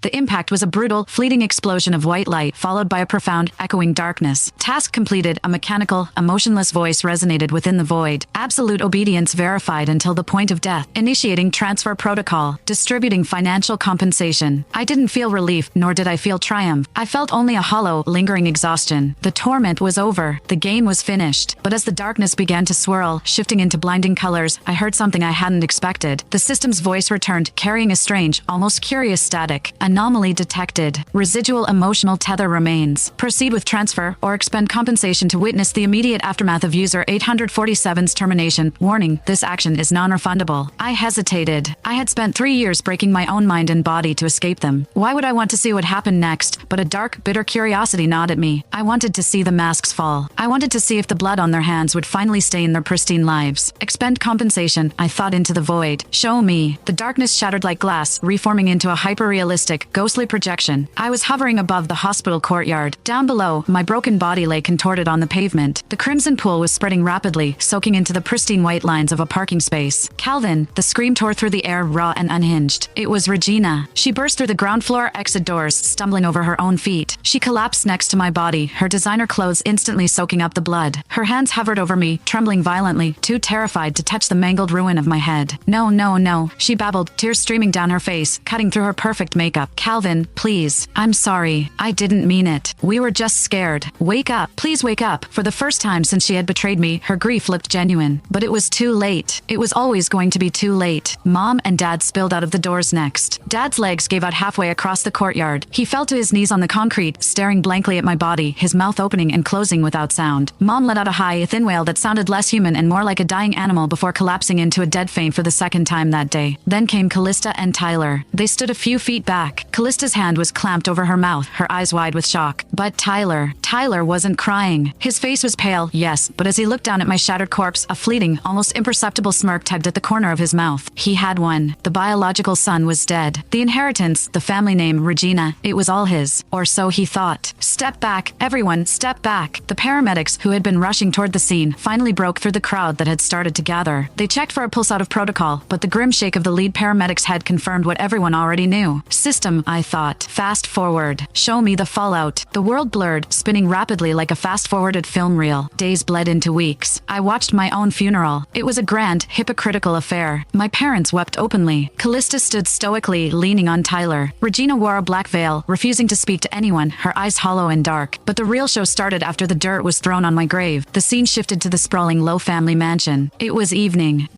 The impact was a brutal, fleeting explosion of white light, followed by a profound, echoing darkness. Task completed, a mechanical, emotionless voice resonated within the void. Absolute obedience verified until the point of death. Initiating transfer protocol. Distributing financial compensation. I didn't feel relief, nor did I feel triumph. I felt only a hollow, lingering exhaustion. The torment was over. The game was finished. But as the darkness began to swirl, shifting into blinding colors, I heard something I hadn't expected. The system's voice returned, carrying a strange, almost curious static. Anomaly detected. Residual emotional tether remains. Proceed with transfer or expend compensation to witness the immediate aftermath of user 847's termination. Warning, this action is non-refundable. I hesitated. I had spent 3 years breaking my own mind and body to escape them. Why would I want to see what happened next? But a dark, bitter curiosity gnawed at me. I wanted to see the masks fall. I wanted to see if the blood on their hands would finally stain their pristine lives. Expend compensation, I thought into the void. Show me. The darkness shattered like glass, reforming into a hyper-realistic, ghostly projection. I was hovering above the hospital courtyard. Down below, my broken body lay contorted on the pavement. The crimson pool was spreading rapidly, soaking into the pristine white lines of a parking space. Calvin, the scream tore through the air, raw and unhinged. It was Regina. She burst through the ground floor exit doors, stumbling over her own feet. She collapsed next to my body, her designer clothes instantly soaking up the blood. Her hands hovered over me, trembling violently, too terrified to touch the mangled ruin of my head. No, no, no, she babbled, tears streaming down her face, cutting through her perfect makeup. Calvin, please. I'm sorry. I didn't mean it. We were just scared. Wake up. Please wake up. For the first time since she had betrayed me, her grief looked genuine. But it was too late. It was always going to be too late. Mom and Dad spilled out of the doors next. Dad's legs gave out halfway across the courtyard. He fell to his knees on the concrete, staring blankly at my body, his mouth opening and closing without sound. Mom let out a high, thin wail that sounded less human and more like a dying animal before collapsing into a dead faint for the second time that day. Then came Callista and Tyler. They stood a few feet back. Callista's hand was clamped over her mouth, her eyes wide with shock. But Tyler wasn't crying. His face was pale, yes, but as he looked down at my shattered corpse, a fleeting, almost imperceptible smirk tugged at the corner of his mouth. He had one. The biological son was dead. The inheritance, the family name, Regina, it was all his. Or so he thought. Step back, everyone, step back. The paramedics, who had been rushing toward the scene, finally broke through the crowd that had started to gather. They checked for a pulse out of protocol, but the grim shake of the lead paramedic's head confirmed what everyone already knew. System, I thought. Fast forward. Show me the fallout. The world blurred, spinning rapidly like a fast-forwarded film reel. Days bled into weeks. I watched my own funeral. It was a grand, hypocritical affair. My parents wept openly. Callista stood stoically, leaning on Tyler. Regina wore a black veil, refusing to speak to anyone, her eyes hollow and dark. But the real show started after the dirt was thrown on my grave. The scene shifted to the sprawling low family mansion. It was evening.